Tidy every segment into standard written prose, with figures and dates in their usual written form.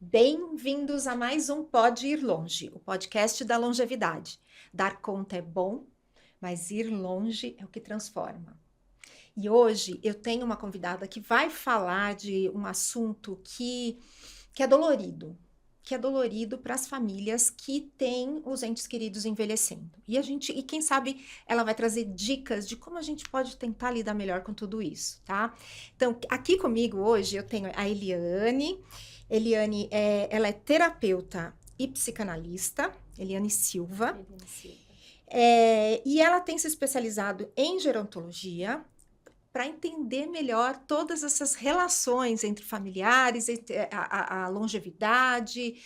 Bem-vindos a mais um Pode Ir Longe, o podcast da longevidade. Dar conta é bom, mas ir longe é o que transforma. E hoje eu tenho uma convidada que vai falar de um assunto que é dolorido. Que é dolorido para as famílias que têm os entes queridos envelhecendo. E quem sabe ela vai trazer dicas de como a gente pode tentar lidar melhor com tudo isso, tá? Então, aqui comigo hoje eu tenho a Eliane. Eliane, ela é terapeuta e psicanalista, Eliane Silva. E ela tem se especializado em gerontologia para entender melhor todas essas relações entre familiares, entre a longevidade,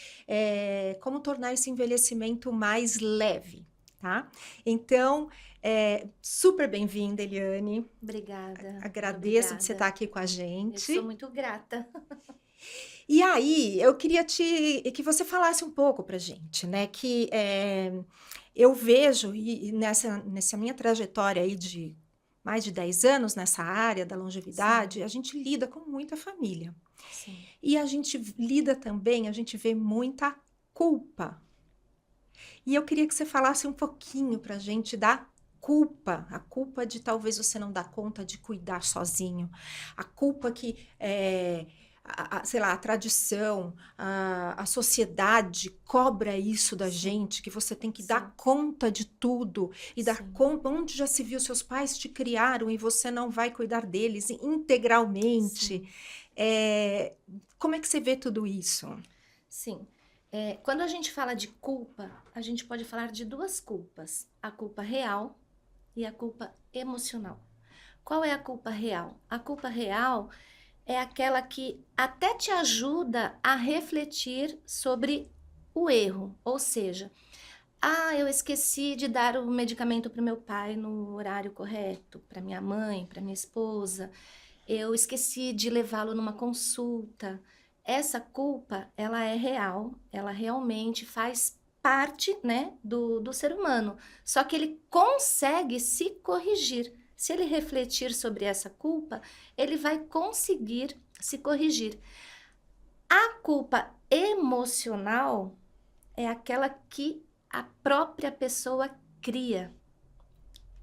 como tornar esse envelhecimento mais leve, tá? Então, super bem-vinda, Eliane. Obrigada. Agradeço de você estar aqui com a gente. Eu sou muito grata. E aí, eu queria que você falasse um pouco pra gente, né? Que eu vejo, e nessa minha trajetória aí de mais de 10 anos nessa área da longevidade, Sim. A gente lida com muita família. Sim. E a gente lida também, a gente vê muita culpa. E eu queria que você falasse um pouquinho pra gente da culpa, a culpa de talvez você não dar conta de cuidar sozinho, a culpa que sei lá, a tradição, a sociedade cobra isso da gente, que você tem que dar conta de tudo e dar conta, onde já se viu seus pais te criaram e você não vai cuidar deles integralmente. Como é que você vê tudo isso? Sim. Quando a gente fala de culpa, a gente pode falar de duas culpas, a culpa real e a culpa emocional. Qual é a culpa real? A culpa real é aquela que até te ajuda a refletir sobre o erro, ou seja, eu esqueci de dar o medicamento para o meu pai no horário correto, para minha mãe, para minha esposa, eu esqueci de levá-lo numa consulta. Essa culpa, ela é real, ela realmente faz parte, né, do ser humano, só que ele consegue se corrigir. Se ele refletir sobre essa culpa, ele vai conseguir se corrigir. A culpa emocional é aquela que a própria pessoa cria.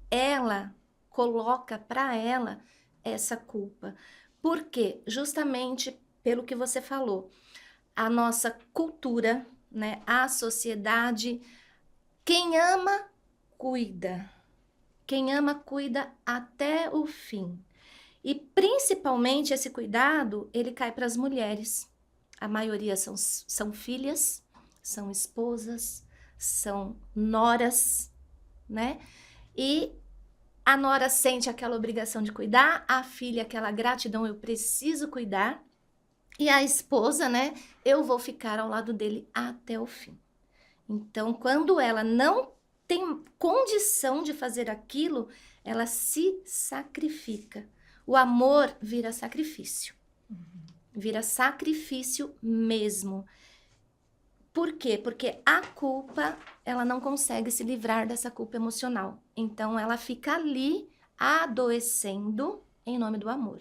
Ela coloca para ela essa culpa. Por quê? Justamente pelo que você falou. A nossa cultura, né, a sociedade, quem ama, cuida. Quem ama, cuida até o fim. E principalmente esse cuidado, ele cai para as mulheres. A maioria são filhas, são esposas, são noras, né? E a nora sente aquela obrigação de cuidar, a filha aquela gratidão, eu preciso cuidar. E a esposa, né? Eu vou ficar ao lado dele até o fim. Então, quando ela não tem condição de fazer aquilo, ela se sacrifica. O amor vira sacrifício. Vira sacrifício mesmo. Por quê? Porque a culpa, ela não consegue se livrar dessa culpa emocional. Então, ela fica ali adoecendo em nome do amor.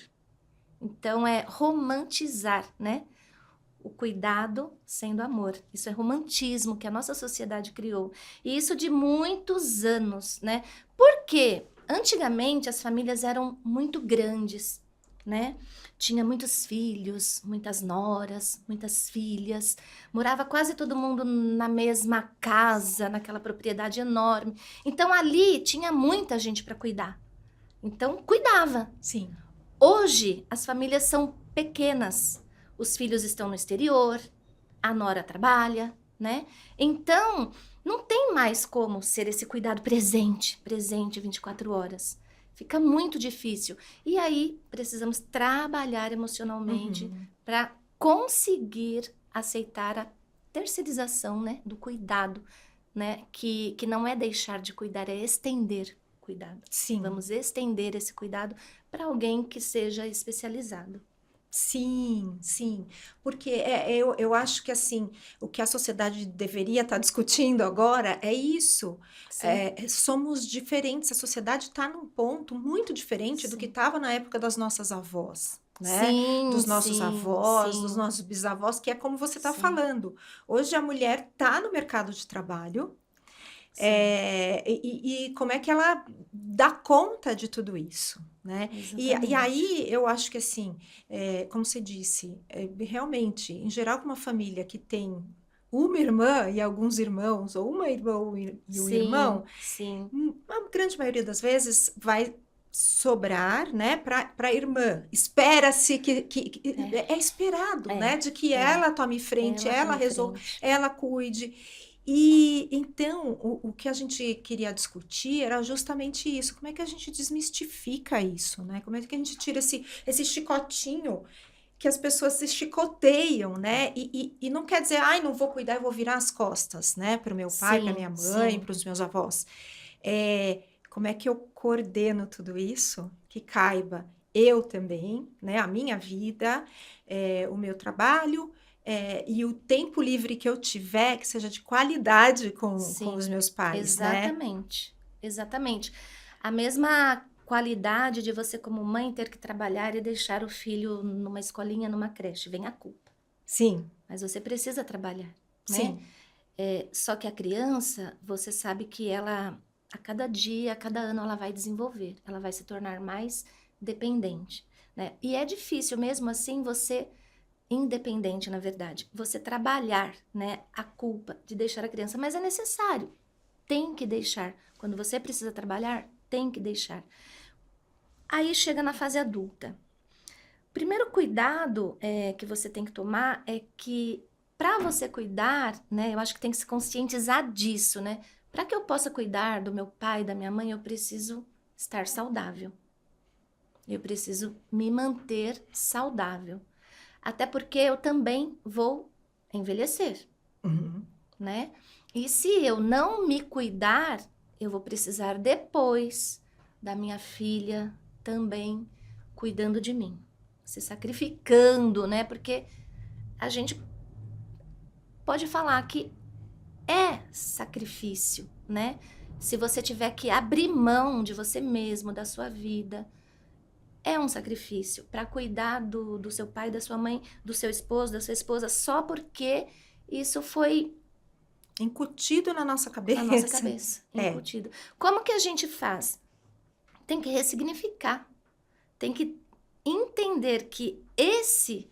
Então, é romantizar, né? O cuidado sendo amor. Isso é romantismo que a nossa sociedade criou. E isso de muitos anos, né? Por quê? Antigamente as famílias eram muito grandes, né? Tinha muitos filhos, muitas noras, muitas filhas. Morava quase todo mundo na mesma casa, naquela propriedade enorme. Então ali tinha muita gente para cuidar. Então cuidava. Sim. Hoje as famílias são pequenas. Os filhos estão no exterior, a nora trabalha, né? Então, não tem mais como ser esse cuidado presente 24 horas. Fica muito difícil. E aí, precisamos trabalhar emocionalmente para conseguir aceitar a terceirização, né, do cuidado, né? Que não é deixar de cuidar, é estender o cuidado. Sim. Vamos estender esse cuidado para alguém que seja especializado. Sim, sim, porque eu acho que assim, o que a sociedade deveria estar discutindo agora é isso. Sim, Somos diferentes, a sociedade está num ponto muito diferente do que sim. estava na época das nossas avós, né? Sim, Dos nossos sim, avós, dos sim, nossos bisavós, que é como você está sim, falando. Hoje a mulher está no mercado de trabalho. sim, E como é que ela dá conta de tudo isso, né? E exatamente. aí eu acho que assim, como você disse, realmente, em geral, uma família que tem uma irmã e alguns irmãos, ou uma irmã e um irmão, Sim, sim, a grande maioria das vezes vai sobrar, né, para a irmã. Espera-se é, é esperado, é, né, de que é. ela tome frente, Ela ela toma em resolva, frente. ela cuide. E então o que a gente queria discutir era justamente isso. Como é que a gente desmistifica isso, né? Como é que a gente tira esse chicotinho que as pessoas se chicoteiam, né? E não quer dizer, ai, não vou cuidar, eu vou virar as costas, né? Para o meu pai, para minha Sim, mãe, sim, para os meus avós. Como é que eu coordeno tudo isso? Que caiba eu também, né? A minha vida, o meu trabalho, e o tempo livre que eu tiver, que seja de qualidade com os sim. meus pais, né? Exatamente. Exatamente. A mesma qualidade de você, como mãe, ter que trabalhar e deixar o filho numa escolinha, numa creche, vem a culpa. Sim, Mas você precisa trabalhar, né? sim, Só que a criança, você sabe que ela, a cada dia, a cada ano, ela vai desenvolver, ela vai se tornar mais dependente, né? E é difícil mesmo assim você independente, na verdade, você trabalhar, né, a culpa de deixar a criança, mas é necessário, tem que deixar. Quando você precisa trabalhar, tem que deixar. Aí chega na fase adulta. Primeiro cuidado que você tem que tomar é que para você cuidar, né, eu acho que tem que se conscientizar disso, né? Para que eu possa cuidar do meu pai, da minha mãe, eu preciso estar saudável. Eu preciso me manter saudável. Até porque eu também vou envelhecer, uhum, né? E se eu não me cuidar, eu vou precisar depois da minha filha também cuidando de mim, se sacrificando, né? Porque a gente pode falar que é sacrifício, né? Se você tiver que abrir mão de você mesmo, da sua vida, é um sacrifício para cuidar do seu pai, da sua mãe, do seu esposo, da sua esposa, só porque isso foi incutido na nossa na nossa cabeça. cabeça, É, incutido. Como que a gente faz? Tem que ressignificar, tem que entender que esse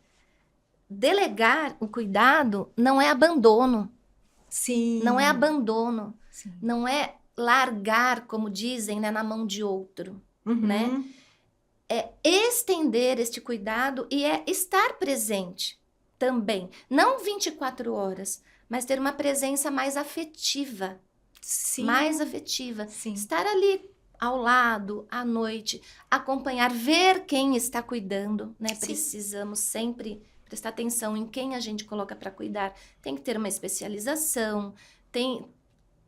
delegar o cuidado não é abandono, não é sim, abandono, sim. não é largar, como dizem, né, na mão de outro, né? Uhum, É estender este cuidado e é estar presente também. Não 24 horas, mas ter uma presença mais afetiva. Mais sim, afetiva. sim, Estar ali ao lado, à noite, acompanhar, ver quem está cuidando, né? sim. Precisamos sempre prestar atenção em quem a gente coloca para cuidar. Tem que ter uma especialização, tem,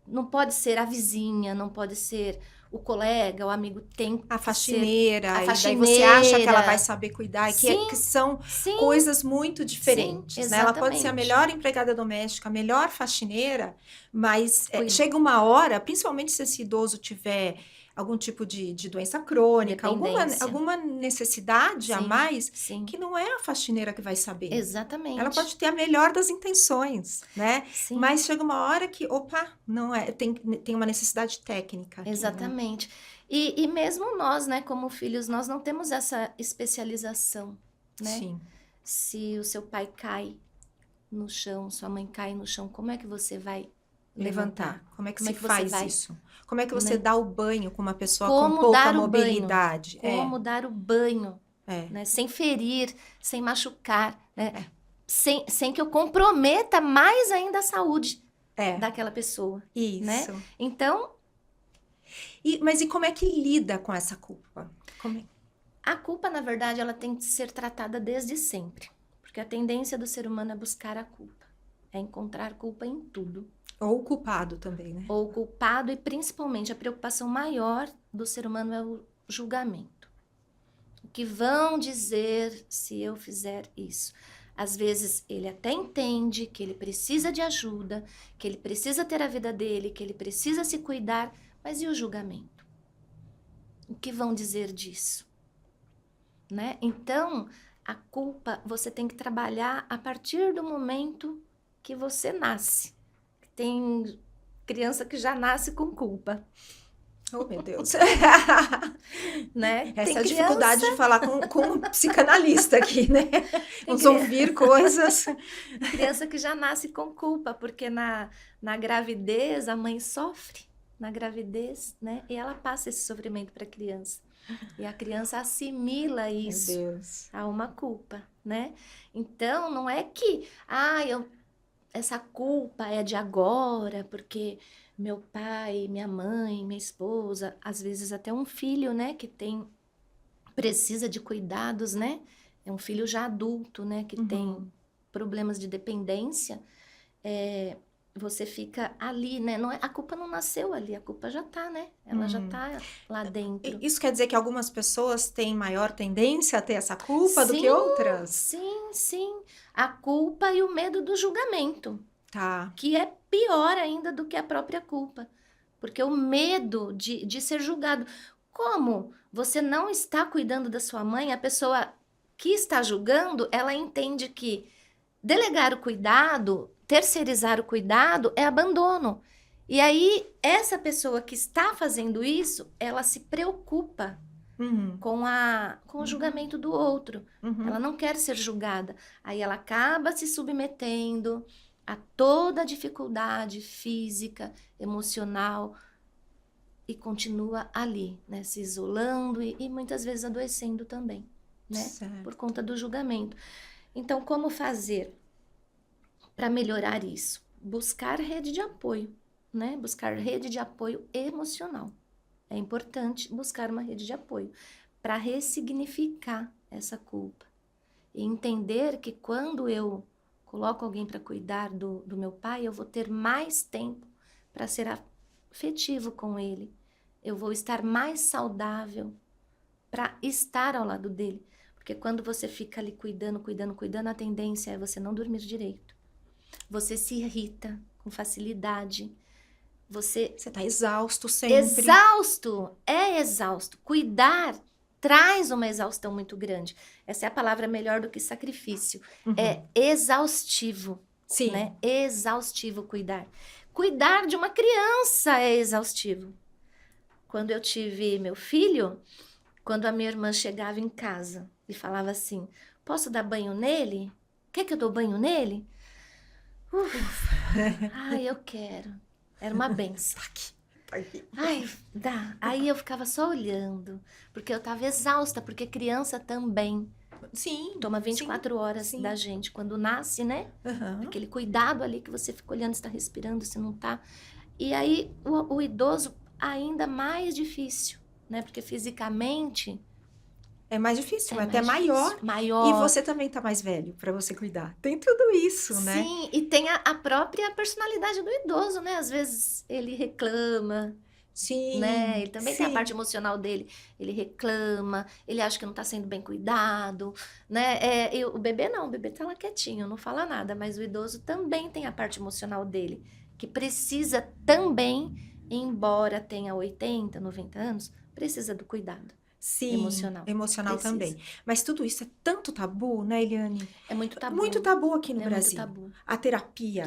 não pode ser a vizinha, não pode ser o colega, o amigo, tem A que ser a faxineira, e daí você acha que ela vai faxineira. saber cuidar, e que Sim, são sim, coisas muito sim, diferentes, né? Ela pode ser a exatamente. melhor empregada doméstica, a melhor faxineira, mas Cuida, chega uma hora, principalmente se esse idoso tiver algum tipo de doença crônica, dependência. alguma necessidade a Sim, mais, sim, que não é a faxineira que vai saber. Ela exatamente. pode ter a melhor das intenções, né? Sim. Mas chega uma hora que, opa, não é, tem uma necessidade técnica aqui, né? Exatamente. E mesmo nós, né, como filhos, nós não temos essa especialização, né? Sim. Se o seu pai cai no chão, sua mãe cai no chão, como é que você vai levantar? Levantar. Como é que Como se é que você faz vai, isso? Como é que você né? dá o banho com uma pessoa com Como pouca dar o banho? mobilidade? Como dar o banho, É, né? Sem ferir, sem machucar, né? é, Sem que eu comprometa mais ainda a saúde é. daquela pessoa, né? Isso. Então, Mas e como é que lida com essa culpa? Como é- a culpa, na verdade, ela tem que ser tratada desde sempre, porque a tendência do ser humano é buscar a culpa, é encontrar culpa em tudo, Ou o culpado também, né? ou culpado, e principalmente a preocupação maior do ser humano é o julgamento. O que vão dizer se eu fizer isso? Às vezes ele até entende que ele precisa de ajuda, que ele precisa ter a vida dele, que ele precisa se cuidar, mas e o julgamento? O que vão dizer disso? Né? Então, a culpa você tem que trabalhar a partir do momento que você nasce. Tem criança que já nasce com culpa. Oh, meu Deus. Né? Essa Tem é a dificuldade criança- de falar com um psicanalista aqui, né? Vamos criança- ouvir coisas. Criança que já nasce com culpa, porque na gravidez a mãe sofre na gravidez, né? E ela passa esse sofrimento para a criança. E a criança assimila isso Meu Deus. a uma culpa, né? Então, não é que, essa culpa é de agora, porque meu pai, minha mãe, minha esposa, às vezes até um filho, né, que precisa de cuidados, né? É um filho já adulto, né, que tem problemas de dependência, você fica ali, né? Não é, a culpa não nasceu ali, a culpa já tá, né? Ela já tá lá dentro. Isso quer dizer que algumas pessoas têm maior tendência a ter essa culpa do que Sim, outras? Sim. A culpa e o medo do julgamento, Tá. que é pior ainda do que a própria culpa. Porque o medo de ser julgado. Como você não está cuidando da sua mãe, a pessoa que está julgando, ela entende que delegar o cuidado, terceirizar o cuidado é abandono. E aí, essa pessoa que está fazendo isso, ela se preocupa com o julgamento do outro. Ela não quer ser julgada. Aí ela acaba se submetendo a toda a dificuldade física, emocional, e continua ali, né? Se isolando e muitas vezes adoecendo também, né? Certo. Por conta do julgamento. Então, como fazer para melhorar isso? Buscar rede de apoio, né? Buscar rede de apoio emocional. É importante buscar uma rede de apoio para ressignificar essa culpa e entender que quando eu coloco alguém para cuidar do meu pai, eu vou ter mais tempo para ser afetivo com ele. Eu vou estar mais saudável para estar ao lado dele. Porque quando você fica ali cuidando, a tendência é você não dormir direito. Você se irrita com facilidade. Você tá exausto sempre. Exausto. Cuidar traz uma exaustão muito grande. Essa é a palavra melhor do que sacrifício. É exaustivo. Sim. Né? Exaustivo cuidar. Cuidar de uma criança é exaustivo. Quando eu tive meu filho, quando a minha irmã chegava em casa e falava assim, posso dar banho nele? Quer que eu dou banho nele? Ai, eu quero. Era uma benção. Ai, dá. Aí eu ficava só olhando, porque eu tava exausta, porque criança também toma 24 horas da gente quando nasce, né? Aquele cuidado ali que você fica olhando se tá respirando, se não tá. E aí o idoso ainda mais difícil, né? Porque fisicamente é mais difícil, é até mais maior. difícil, maior. E você também tá mais velho para você cuidar. Tem tudo isso, né? Sim, e tem a própria personalidade do idoso, né? Às vezes ele reclama, Sim, né? Ele também tem a parte emocional dele. Ele reclama, ele acha que não tá sendo bem cuidado, né? E o bebê não, o bebê tá lá quietinho, não fala nada, mas o idoso também tem a parte emocional dele, que precisa também, embora tenha 80, 90 anos, precisa do cuidado. Sim, emocional precisa. Também. Mas tudo isso é tanto tabu, né, Eliane? É muito tabu. Muito tabu aqui no Brasil. Muito tabu. A terapia.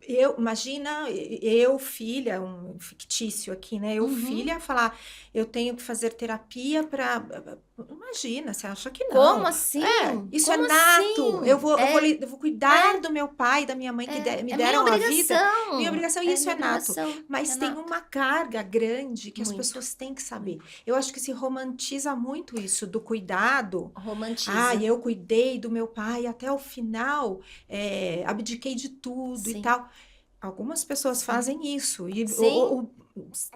E imagina, eu, filha, um fictício aqui, né? Eu, filha, falar, eu tenho que fazer terapia para. Imagina, você acha que não? Como assim? Isso Como é nato. assim? Eu vou cuidar do meu pai, da minha mãe, que me deram a vida. Minha obrigação, isso é nato. Mas tem uma carga grande que as pessoas têm que saber. Eu acho que se romantiza muito isso do cuidado. Romantiza. Eu cuidei do meu pai até o final, abdiquei de tudo e tal. Algumas pessoas fazem isso,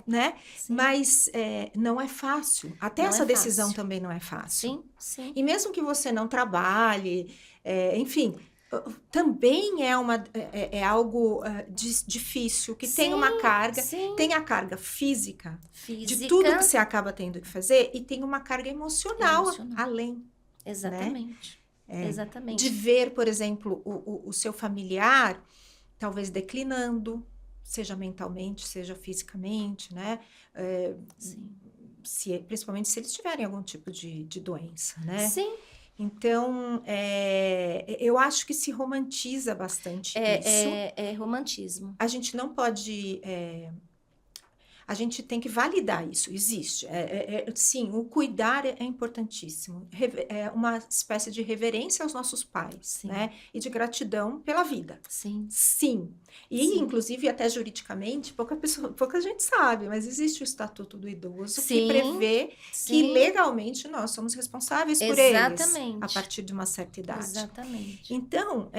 né? Sim. Mas não é fácil. Até essa decisão também não é fácil. Sim. E mesmo que você não trabalhe, enfim, também é algo difícil, que tem uma carga, Sim. tem a carga física, de Física. tudo que você acaba tendo que fazer, e tem uma carga emocional. Além. Exatamente. Né? Exatamente. De ver, por exemplo, o seu familiar talvez declinando, seja mentalmente, seja fisicamente, né? Principalmente se eles tiverem algum tipo de doença, né? Sim. Então, eu acho que se romantiza bastante isso. É romantismo. A gente não pode... a gente tem que validar isso, existe. Sim, o cuidar é importantíssimo. É uma espécie de reverência aos nossos pais, né? E de gratidão pela vida. Sim. Sim. E, inclusive, até juridicamente, pouca gente sabe, mas existe o Estatuto do Idoso que prevê que legalmente nós somos responsáveis por eles a partir de uma certa idade. Exatamente. Então,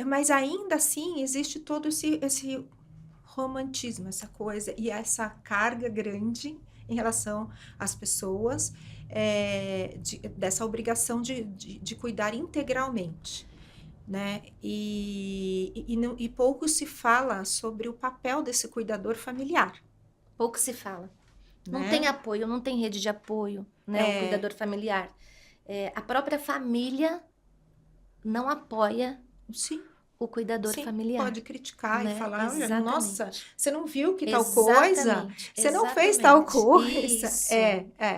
mas ainda assim existe todo esse romantismo, essa coisa e essa carga grande em relação às pessoas, dessa obrigação de cuidar integralmente, né? E pouco se fala sobre o papel desse cuidador familiar. Pouco se fala. Né? Não tem apoio, não tem rede de apoio, né? O cuidador familiar. A própria família não apoia o cuidador familiar. Pode criticar, né? E falar, exatamente. Nossa, você não viu que tal coisa? Você não fez tal coisa?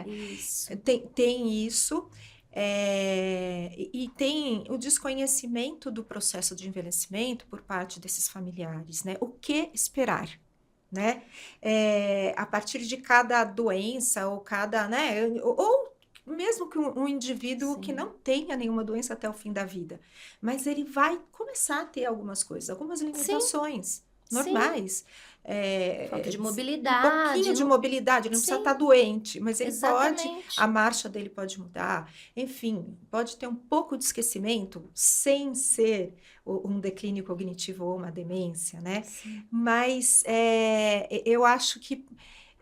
Isso. Tem isso. E tem o desconhecimento do processo de envelhecimento por parte desses familiares, né? O que esperar? Né? A partir de cada doença ou cada, né? Ou mesmo que um indivíduo que não tenha nenhuma doença até o fim da vida, mas ele vai começar a ter algumas coisas, algumas limitações normais. Falta de mobilidade. Um pouquinho de mobilidade, ele não precisa estar doente, mas ele pode, a marcha dele pode mudar, enfim, pode ter um pouco de esquecimento sem ser um declínio cognitivo ou uma demência, né? Sim. Mas eu acho que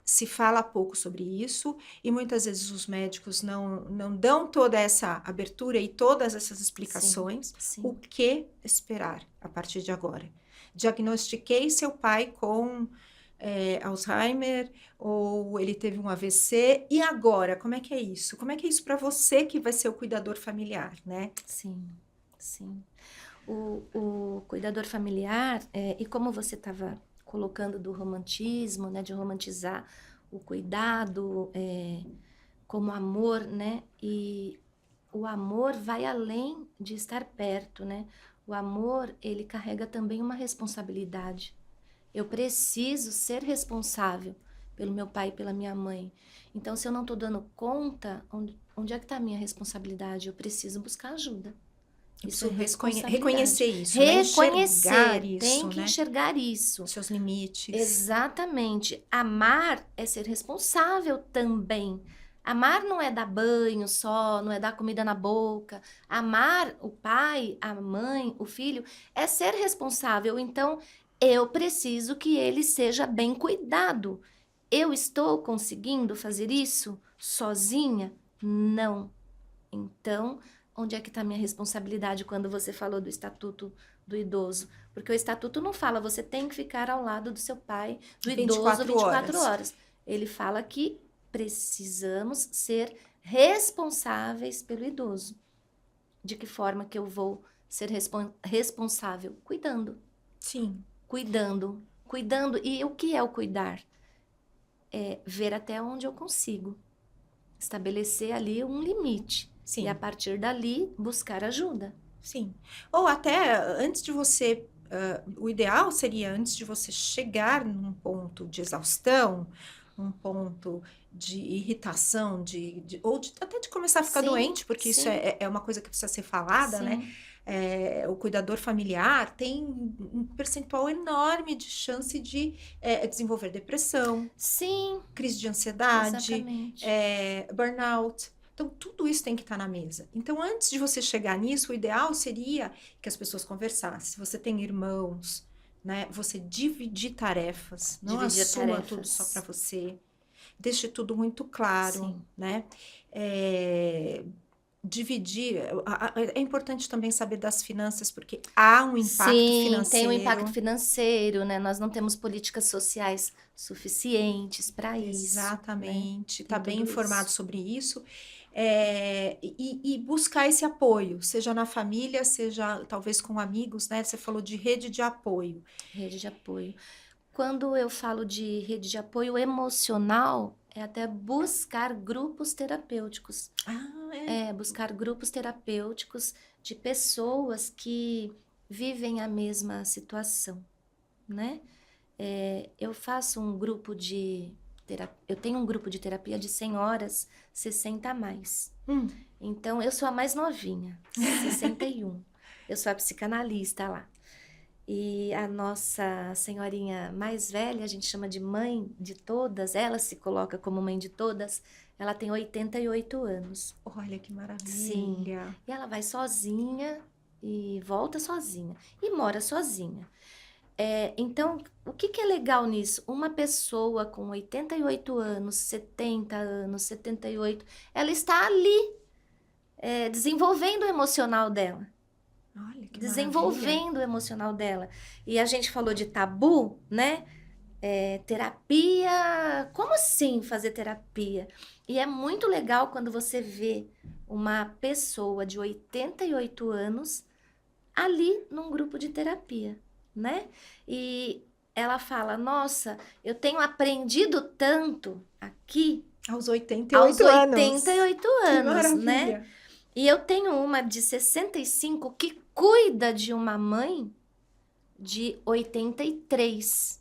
se fala pouco sobre isso e muitas vezes os médicos não dão toda essa abertura e todas essas explicações. O que esperar a partir de agora? Diagnostiquei seu pai com Alzheimer ou ele teve um AVC e agora, como é que é isso? Como é que é isso para você que vai ser o cuidador familiar, né? Sim. O cuidador familiar, e como você estava colocando do romantismo, né, de romantizar o cuidado como amor, né, e o amor vai além de estar perto, né, o amor, ele carrega também uma responsabilidade. Eu preciso ser responsável pelo meu pai e pela minha mãe. Então, se eu não estou dando conta, onde é que está a minha responsabilidade? Eu preciso buscar ajuda. Isso reconhecer isso, reconhecer, né? Tem que enxergar isso. Seus limites. Exatamente. Amar é ser responsável também. Amar não é dar banho só, não é dar comida na boca. Amar o pai, a mãe, o filho é ser responsável. Então, eu preciso que ele seja bem cuidado. Eu estou conseguindo fazer isso sozinha? Não. Então, onde é que está a minha responsabilidade quando você falou do Estatuto do Idoso? Porque o Estatuto não fala, você tem que ficar ao lado do seu pai, do idoso, 24 horas. Ele fala que precisamos ser responsáveis pelo idoso. De que forma que eu vou ser responsável? Cuidando. Sim. Cuidando. E o que é o cuidar? É ver até onde eu consigo. Estabelecer ali um limite. Sim. E a partir dali, buscar ajuda. Sim. Ou até antes de você... o ideal seria antes de você chegar num ponto de exaustão, um ponto de irritação, até de começar a ficar doente, porque isso é uma coisa que precisa ser falada, né? O cuidador familiar tem um percentual enorme de chance de desenvolver depressão, crise de ansiedade, burnout. Então, tudo isso tem que estar na mesa. Então, antes de você chegar nisso, o ideal seria que as pessoas conversassem. Se você tem irmãos, né, você dividir tarefas, não assuma tudo só para você. Deixe tudo muito claro, né? dividir, é importante também saber das finanças, porque há um impacto Sim, financeiro. tem um impacto financeiro, né? Nós não temos políticas sociais suficientes para isso, né? Exatamente, Tem tá bem tudo informado isso. sobre isso. E buscar esse apoio, seja na família, seja talvez com amigos, né? Você falou de rede de apoio. Rede de apoio. Quando eu falo de rede de apoio emocional, é até buscar grupos terapêuticos. Ah, Buscar grupos terapêuticos de pessoas que vivem a mesma situação, né? Eu faço um grupo de terapia, eu tenho um grupo de terapia de senhoras 60 a mais. Então, eu sou a mais novinha, 61. Eu sou a psicanalista lá. E a nossa senhorinha mais velha, a gente chama de mãe de todas, ela se coloca como mãe de todas, ela tem 88 anos. olha que Sim. maravilha. E ela vai sozinha e volta sozinha. E mora sozinha. Então, o que é legal nisso? Uma pessoa com 88 anos, 70 anos, 78, ela está ali, desenvolvendo o emocional dela. Olha que maravilha. Desenvolvendo o emocional dela. E a gente falou de tabu, né? Terapia. Como assim fazer terapia? E é muito legal quando você vê uma pessoa de 88 anos ali num grupo de terapia, né? E ela fala: Nossa, eu tenho aprendido tanto aqui Aos 88 aos anos. 88 Que anos, né? maravilha. E eu tenho uma de 65 que cuida de uma mãe de 83.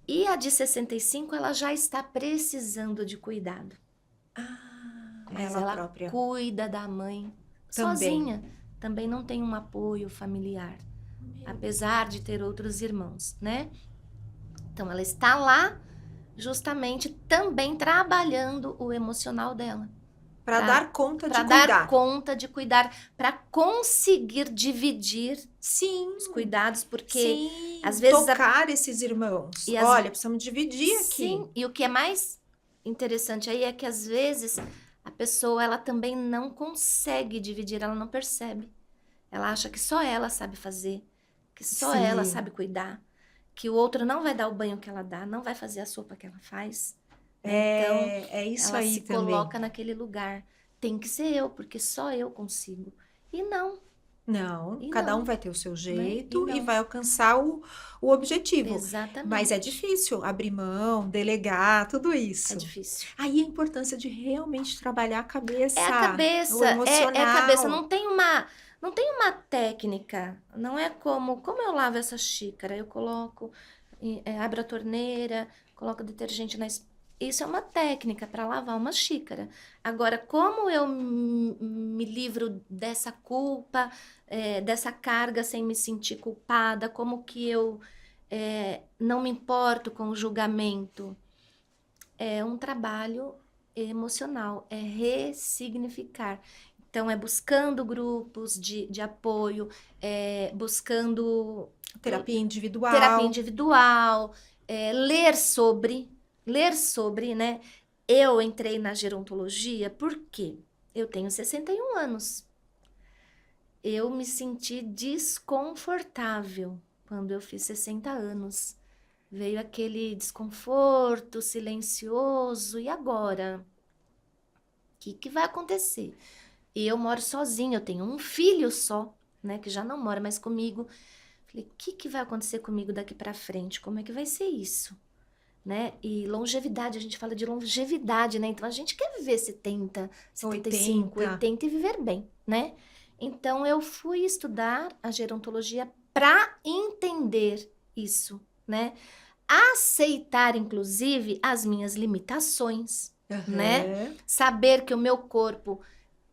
E a de 65, ela já está precisando de cuidado. Mas Ela ela própria. cuida da mãe Também. sozinha. Também não tem um apoio familiar, apesar de ter outros irmãos, né? Então, ela está lá justamente também trabalhando o emocional dela. Para dar conta de Para cuidar. dar conta de cuidar, para conseguir dividir Sim. os cuidados, porque Sim, às vezes tocar esses irmãos. E Olha, precisamos dividir aqui. Sim, e o que é mais interessante aí é que às vezes a pessoa ela também não consegue dividir, ela não percebe. Ela acha que só ela sabe fazer, que só Sim. ela sabe cuidar, que o outro não vai dar o banho que ela dá, não vai fazer a sopa que ela faz. Então, É isso ela aí se também. coloca naquele lugar. Tem que ser eu, porque só eu consigo. E não. Não, E cada não, um vai ter o seu né? jeito E e não. vai alcançar o objetivo. Exatamente. Mas é difícil abrir mão, delegar, tudo isso. É difícil. Aí a importância de realmente trabalhar a cabeça. É a cabeça, o emocional. é a cabeça. Não tem uma técnica. Não é como eu lavo essa xícara. Eu coloco, abro a torneira, coloco detergente na Isso é uma técnica para lavar uma xícara. Agora, como eu me livro dessa culpa, dessa carga sem me sentir culpada? Como que eu não me importo com o julgamento? É um trabalho emocional, é ressignificar. Então, é buscando grupos de apoio, buscando Terapia individual. terapia individual, ler sobre, né? Eu entrei na gerontologia porque eu tenho 61 anos. Eu me senti desconfortável quando eu fiz 60 anos. Veio aquele desconforto silencioso. E agora? O que vai acontecer? E eu moro sozinha, eu tenho um filho só, né? Que já não mora mais comigo. Falei, o que vai acontecer comigo daqui para frente? Como é que vai ser isso? Né? E longevidade, a gente fala de longevidade, né? Então a gente quer viver 70, 75, 80 e viver bem, né? Então eu fui estudar a gerontologia para entender isso, né? Aceitar, inclusive, as minhas limitações, né? Saber que o meu corpo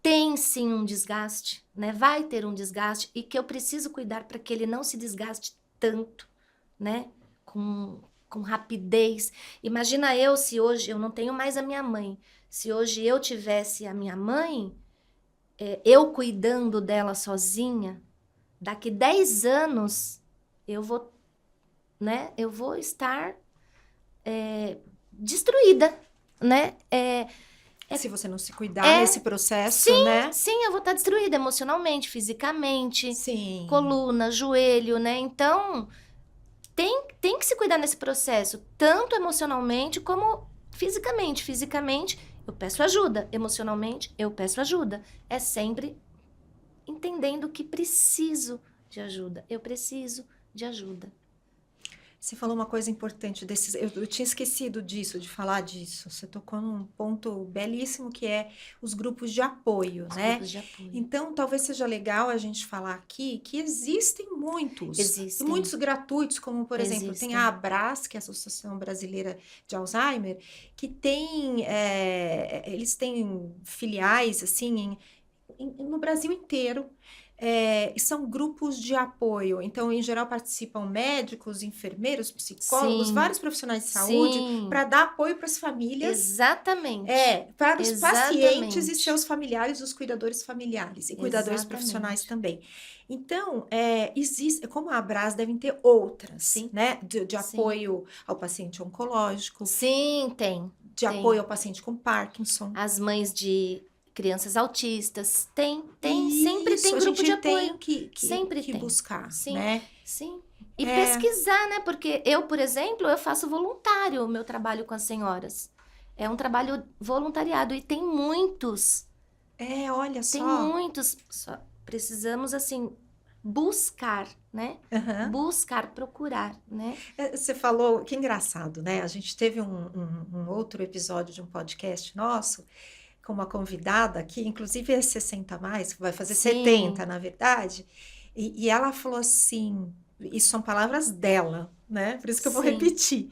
tem sim um desgaste, né? Vai ter um desgaste e que eu preciso cuidar para que ele não se desgaste tanto, né? Com rapidez. Imagina eu se hoje eu não tenho mais a minha mãe. Se hoje eu tivesse a minha mãe, eu cuidando dela sozinha, daqui 10 anos eu vou, né? Eu vou estar destruída, né? Se você não se cuidar nesse processo, né? Sim, eu vou estar destruída emocionalmente, fisicamente, Sim. coluna, joelho, né? Então, tem que se cuidar nesse processo, tanto emocionalmente como fisicamente. Fisicamente, eu peço ajuda. Emocionalmente, eu peço ajuda. É sempre entendendo que preciso de ajuda. Eu preciso de ajuda. Você falou uma coisa importante desses. Eu tinha esquecido disso, de falar disso. Você tocou num ponto belíssimo que é os grupos de apoio, Os né? grupos de apoio. Então, talvez seja legal a gente falar aqui que existem muitos. Existem. E muitos gratuitos, como, por exemplo, tem Existem. a ABRAS, que é a Associação Brasileira de Alzheimer, que tem, eles têm filiais, assim, no Brasil inteiro. E são grupos de apoio. Então, em geral, participam médicos, enfermeiros, psicólogos, Sim. vários profissionais de saúde, Sim. para dar apoio para as famílias. Exatamente. Para os pacientes e Exatamente. seus familiares, os cuidadores familiares e cuidadores Exatamente. profissionais também. Então, existe, como a Abras, devem ter outras, Sim. né? De Sim. apoio ao paciente oncológico, Sim, tem. de apoio ao paciente com Parkinson. As mães de crianças autistas, tem, Isso, sempre tem grupo de apoio. Tem Sempre que tem. buscar, Sim. né? Sim. E pesquisar, né? Porque eu, por exemplo, eu faço voluntário o meu trabalho com as senhoras. É um trabalho voluntariado e tem muitos. Olha só. Tem muitos. Só precisamos, assim, buscar, né? Uhum. Buscar, procurar, né? Você falou, que engraçado, né? A gente teve um outro episódio de um podcast nosso com uma convidada que, inclusive, é 60 a mais, vai fazer 70, na verdade, e ela falou assim, isso são palavras dela, né? Por isso que eu vou repetir.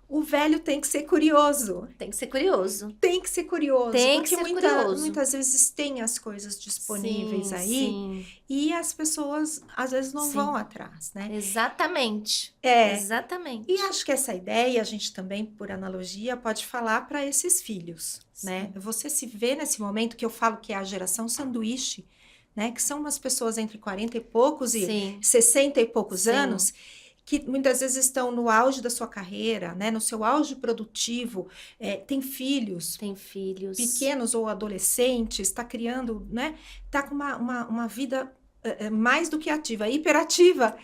O velho tem que ser curioso. Tem que ser curioso. Tem que ser curioso. Tem porque que ser curioso. Muitas vezes tem as coisas disponíveis aí. Sim. E as pessoas, às vezes, não vão atrás, né? Exatamente. Exatamente. E acho que essa ideia, a gente também, por analogia, pode falar para esses filhos, né? Você se vê nesse momento que eu falo que é a geração sanduíche, né? Que são umas pessoas entre 40 e poucos e 60 e poucos anos, que muitas vezes estão no auge da sua carreira, né? No seu auge produtivo, tem filhos. Tem filhos. Pequenos ou adolescentes, está criando, né? Está com uma vida mais do que ativa, hiperativa.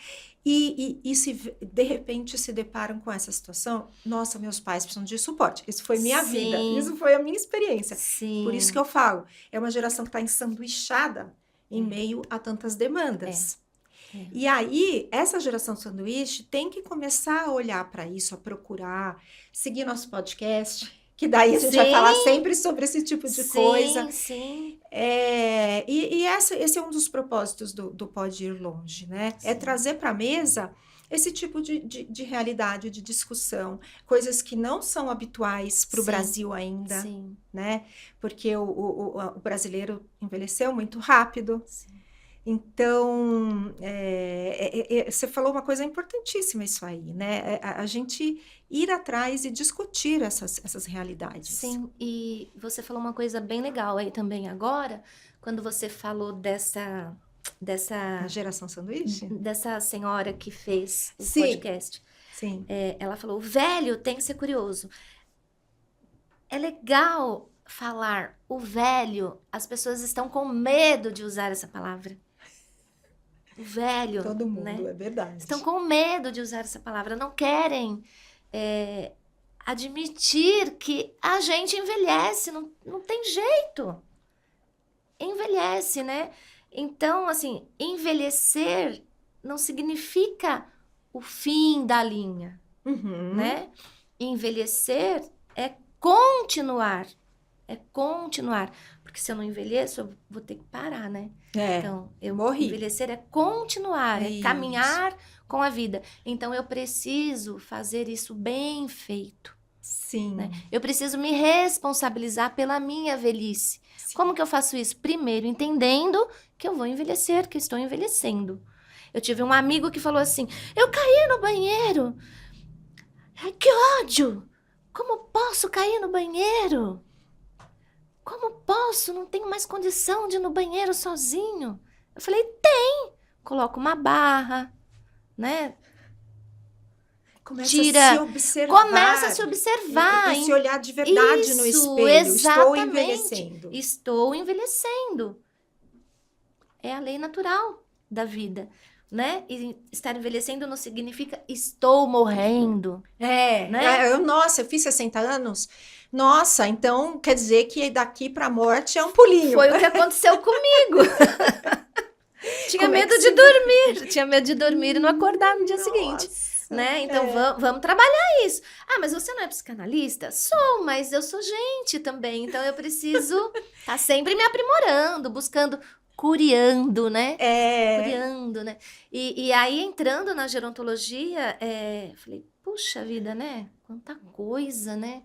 E se de repente se deparam com essa situação, nossa, meus pais precisam de suporte. Isso foi minha vida, isso foi a minha experiência. Por isso que eu falo, é uma geração que está ensanduichada em meio a tantas demandas. E aí, essa geração sanduíche tem que começar a olhar para isso, a procurar, seguir nosso podcast, que daí a gente vai falar sempre sobre esse tipo de coisa. Sim. Esse é um dos propósitos do Pode Ir Longe, né? É trazer para a mesa esse tipo de realidade, de discussão, coisas que não são habituais para o Brasil ainda, né? Porque o brasileiro envelheceu muito rápido. Então, você falou uma coisa importantíssima isso aí, né? A gente ir atrás e discutir essas realidades. Sim, e você falou uma coisa bem legal aí também agora, quando você falou dessa A geração sanduíche? Dessa senhora que fez o podcast. Sim. Ela falou, o velho tem que ser curioso. É legal falar o velho, as pessoas estão com medo de usar essa palavra. O velho. Todo mundo, né? É verdade. Estão com medo de usar essa palavra, não querem admitir que a gente envelhece, não tem jeito. Envelhece, né? Então, assim, envelhecer não significa o fim da linha, né? Envelhecer é continuar. É continuar. Porque se eu não envelheço, eu vou ter que parar, né? Então, envelhecer é continuar, é caminhar com a vida. Então, eu preciso fazer isso bem feito. Sim. Né? Eu preciso me responsabilizar pela minha velhice. Como que eu faço isso? Primeiro, entendendo que eu vou envelhecer, que eu estou envelhecendo. Eu tive um amigo que falou assim, eu caí no banheiro. Ai, que ódio! Como posso cair no banheiro? Como posso? Não tenho mais condição de ir no banheiro sozinho. Eu falei, tem. Coloca uma barra, né? Começa tira, a se observar. começa a se observar. E se olhar de verdade no Isso, espelho. Estou exatamente. envelhecendo. Estou envelhecendo. É a lei natural da vida, né? E estar envelhecendo não significa estou morrendo, né? Nossa, eu fiz 60 anos. Nossa, então quer dizer que daqui para a morte é um pulinho. Foi o que aconteceu comigo. Tinha Como é medo que de se- dormir. Tinha medo de dormir e não acordar no dia seguinte. Nossa, Né? Então vamos trabalhar isso. Ah, mas você não é psicanalista? Sou, mas eu sou gente também. Então eu preciso estar sempre me aprimorando, buscando, curiando, né? Curiando, né? E aí, entrando na gerontologia, falei, puxa vida, né? Quanta coisa, né?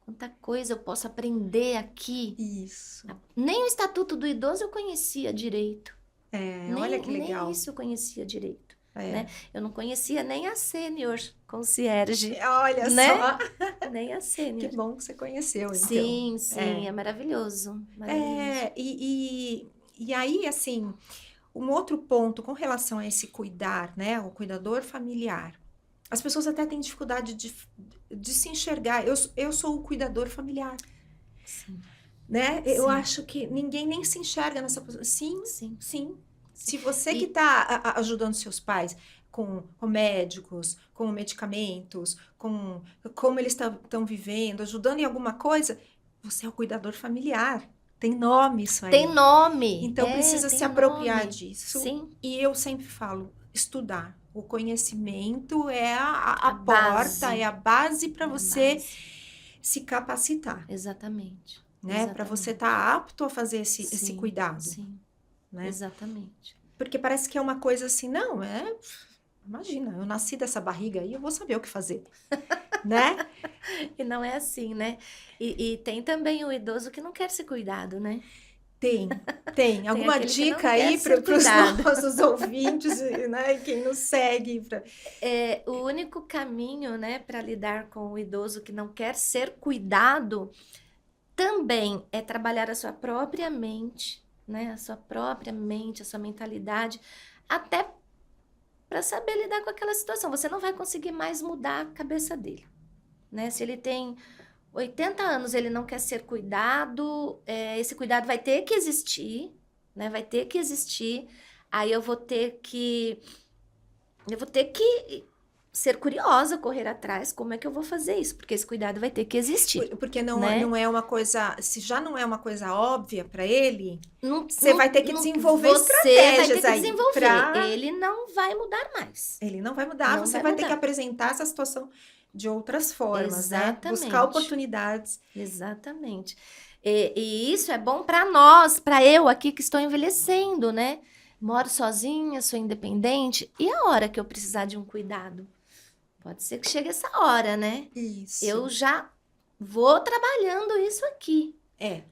Quanta coisa eu posso aprender aqui. Isso. Nem o Estatuto do Idoso eu conhecia direito. Olha que legal. Nem isso eu conhecia direito. É. Né? Eu não conhecia nem a sênior concierge. Olha né? só. Nem a sênior. Que bom que você conheceu, então. Sim, é maravilhoso. E aí, assim, um outro ponto com relação a esse cuidar, né? O cuidador familiar. As pessoas até têm dificuldade de se enxergar. Eu sou o cuidador familiar. Sim. Né? Eu acho que ninguém nem se enxerga nessa posição. Sim. Se você que está ajudando seus pais com médicos, com medicamentos, com como eles estão vivendo, ajudando em alguma coisa, você é o cuidador familiar. Tem nome isso aí. Tem nome. Então precisa se apropriar disso. Sim. E eu sempre falo, estudar. O conhecimento é a porta, é a base para você se capacitar. Exatamente. Né? Para você estar apto a fazer esse cuidado. Sim. Né? Exatamente. Porque parece que é uma coisa assim, não, imagina, eu nasci dessa barriga aí, eu vou saber o que fazer, né? E não é assim, né? E tem também o idoso que não quer ser cuidado, né? Tem. Alguma dica aí para os nossos ouvintes, né? Quem nos segue? O único caminho, né, para lidar com o idoso que não quer ser cuidado também é trabalhar a sua própria mente, né? A sua própria mente, a sua mentalidade, até para saber lidar com aquela situação. Você não vai conseguir mais mudar a cabeça dele, né? Se ele tem 80 anos, ele não quer ser cuidado, esse cuidado vai ter que existir, né? Vai ter que existir. Aí eu vou ter que ser curiosa, correr atrás, como é que eu vou fazer isso? Porque esse cuidado vai ter que existir. Porque não é uma coisa, se já não é uma coisa óbvia para ele, você vai ter que desenvolver estratégias vai ter que aí. Desenvolver. Ele não vai mudar mais. Ele não vai mudar, você vai ter que apresentar essa situação de outras formas, né? Buscar oportunidades. Exatamente. E isso é bom para nós, para eu aqui que estou envelhecendo, né? Moro sozinha, sou independente. E a hora que eu precisar de um cuidado? Pode ser que chegue essa hora, né? Isso. Eu já vou trabalhando isso aqui.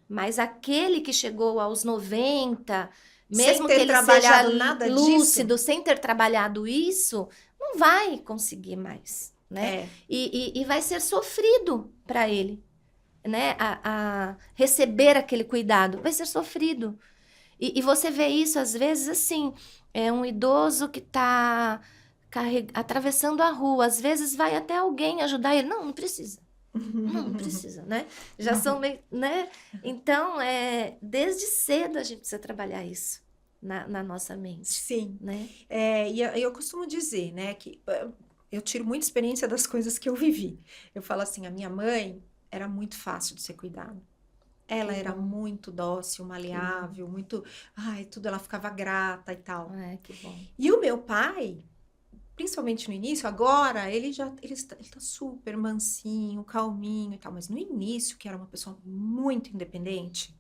Mas aquele que chegou aos 90, mesmo que ele seja lúcido, sem ter trabalhado isso, não vai conseguir mais, né? E vai ser sofrido para ele, né? A receber aquele cuidado, vai ser sofrido. E você vê isso, às vezes, assim, é um idoso que está atravessando a rua, às vezes vai até alguém ajudar ele. Não precisa. Não precisa, né? Já são meio, né? Então, desde cedo a gente precisa trabalhar isso na nossa mente. Sim. Né? E eu costumo dizer, né, que eu tiro muita experiência das coisas que eu vivi. Eu falo assim, a minha mãe era muito fácil de ser cuidada. Ela era muito dócil, maleável, muito... Ai, tudo ela ficava grata e tal. Que bom. E o meu pai, principalmente no início, agora, ele tá super mansinho, calminho e tal. Mas no início, que era uma pessoa muito independente...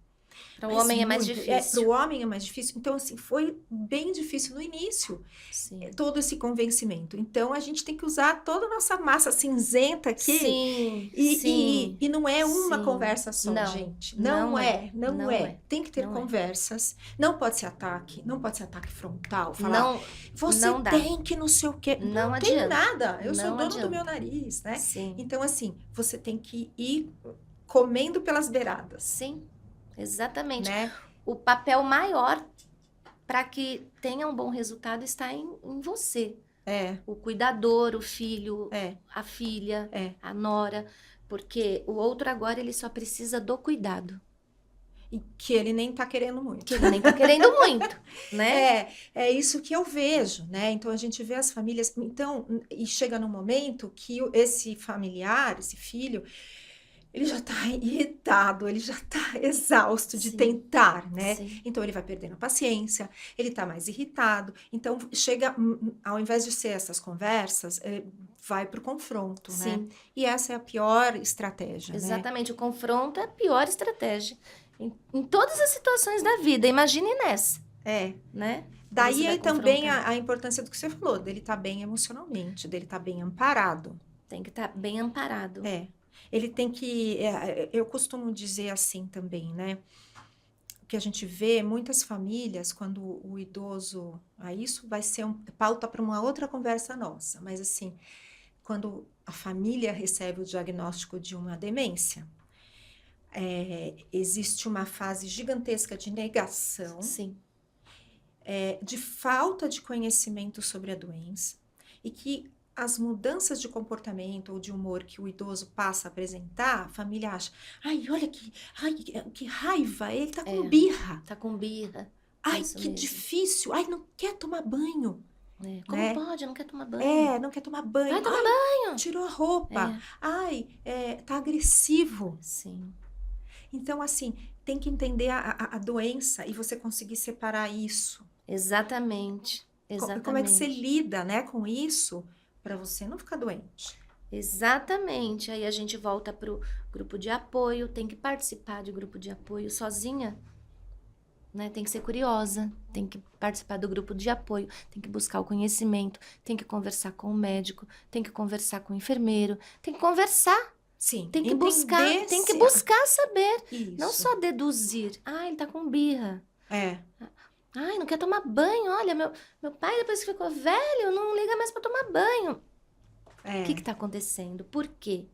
Para o homem é mais difícil. Para o homem é mais difícil. Então, assim, foi bem difícil no início. Sim. Todo esse convencimento. Então, a gente tem que usar toda a nossa massa cinzenta aqui. Sim, e não é uma conversa só, gente. Não é. Tem que ter conversas. Não pode ser ataque. Não pode ser ataque frontal. Falar, você tem que não sei o quê. Não tem nada. Eu sou dono do meu nariz, né? Sim. Então, assim, você tem que ir comendo pelas beiradas. Sim. Exatamente. Né? O papel maior para que tenha um bom resultado está em você. o cuidador, o filho, é, a filha, é. a nora, porque o outro agora ele só precisa do cuidado, E que ele nem tá querendo muito. que ele nem tá querendo muito, né? É isso que eu vejo, né? Então a gente vê as famílias. Então, e chega num momento que esse familiar, esse filho, ele já tá irritado, ele já tá exausto de Sim, tentar, né? sim, Então ele vai perdendo a paciência, ele tá mais irritado. Então chega, ao invés de ser essas conversas, vai pro confronto, né? sim, E essa é a pior estratégia, né? exatamente. O confronto é a pior estratégia em todas as situações da vida. Imagine nessa, É. né? Que você Daí vai aí também confrontar. a importância do que você falou, dele estar bem emocionalmente, dele estar bem amparado. Tem que estar bem amparado. É. Ele tem que. Eu costumo dizer assim também, né? Que a gente vê muitas famílias, quando o idoso. Isso vai ser pauta para uma outra conversa nossa, mas assim, quando a família recebe o diagnóstico de uma demência, existe uma fase gigantesca de negação, Sim, de falta de conhecimento sobre a doença, e que as mudanças de comportamento ou de humor que o idoso passa a apresentar, a família acha, ai, olha que raiva, ele tá com birra, tá com birra. ai, Isso que mesmo. difícil, ai, não quer tomar banho, Como né? pode? Não quer tomar banho? Não quer tomar banho, Vai tomar ai, banho! tirou a roupa, ai, tá agressivo. Sim, Então, assim, tem que entender a doença e você conseguir separar isso. exatamente. Como é que você Exatamente. lida, né, com isso para você não ficar doente? Exatamente. Aí a gente volta pro grupo de apoio, tem que participar de grupo de apoio sozinha, né? Tem que ser curiosa, tem que participar do grupo de apoio, tem que buscar o conhecimento, tem que conversar com o médico, tem que conversar com o enfermeiro, tem que conversar, Sim, tem que entender buscar saber, não isso. só deduzir. Ah, ele tá com birra. É, Ai, não quer tomar banho. Olha, meu pai, depois que ficou velho, não liga mais pra tomar banho. O que tá acontecendo? Por quê?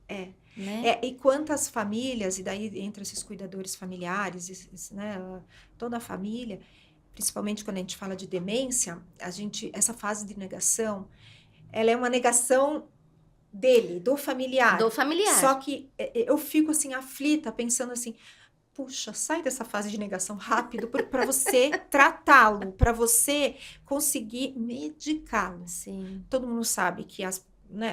Né? E quantas famílias, e daí entre esses cuidadores familiares, né, toda a família, principalmente quando a gente fala de demência, essa fase de negação, ela é uma negação dele, do familiar. Do familiar. Só que eu fico assim aflita, pensando assim, puxa, sai dessa fase de negação rápido para você tratá-lo, para você conseguir medicá-lo. Sim. Todo mundo sabe que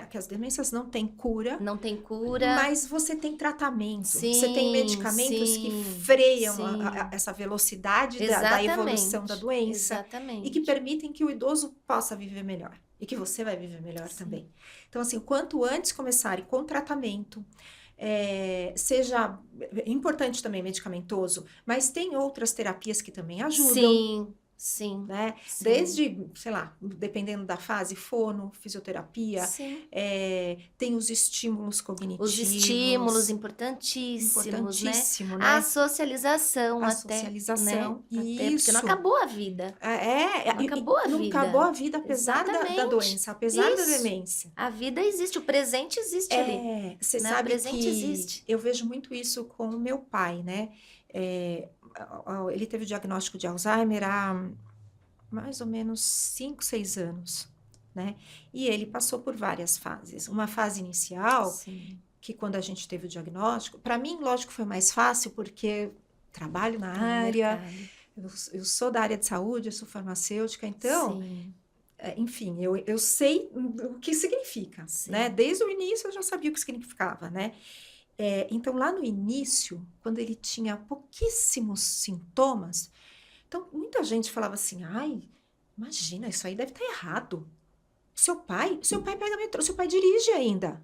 que as demências não têm cura. Não tem cura. Mas você tem tratamento. Sim, Você tem medicamentos sim, que freiam sim. essa velocidade da Exatamente. evolução da doença. Exatamente. E que permitem que o idoso possa viver melhor. E que você vai viver melhor Sim. também. Então, assim, quanto antes começarem com tratamento, seja importante também medicamentoso, mas tem outras terapias que também ajudam. Sim, sim. Né? Sim. Desde, sei lá, dependendo da fase, fono, fisioterapia, Sim. Tem os estímulos cognitivos. Os estímulos importantíssimos, Importantíssimo, né? A socialização A até, socialização, né? Até, isso. porque não acabou a vida. Não acabou a não vida. acabou a vida, apesar da Exatamente. doença, apesar da Isso. demência. A vida existe, o presente existe ali. Você né? sabe O presente que existe. eu vejo muito isso com o meu pai, né? Ele teve o diagnóstico de Alzheimer há mais ou menos 5, 6 anos, né? E ele passou por várias fases. Uma fase inicial, Sim. que quando a gente teve o diagnóstico, para mim, lógico, foi mais fácil, porque trabalho na área, eu sou da área de saúde, eu sou farmacêutica, então, Sim. Enfim, eu sei o que significa, Sim. né? Desde o início eu já sabia o que significava, né? Então, lá no início, quando ele tinha pouquíssimos sintomas, então muita gente falava assim, ai, imagina, isso aí deve estar errado. Seu pai pega metrô, seu pai dirige ainda.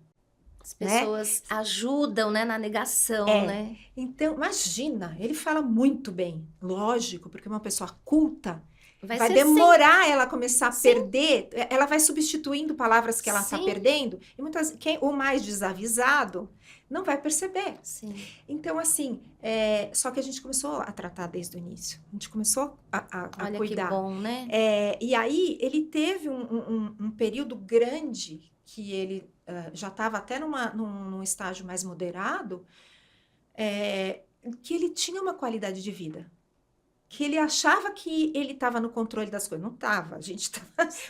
As pessoas ajudam, né, na negação, né? Então, imagina, ele fala muito bem, lógico, porque uma pessoa culta vai demorar ela começar a perder, ela vai substituindo palavras que ela está perdendo, e o mais desavisado não vai perceber. Sim. Então, assim, só que a gente começou a tratar desde o início, a gente começou a Olha cuidar. Que bom, né? E aí, ele teve um período grande que ele já estava até num estágio mais moderado, que ele tinha uma qualidade de vida. que ele achava que ele estava no controle das coisas. Não estava, a gente estava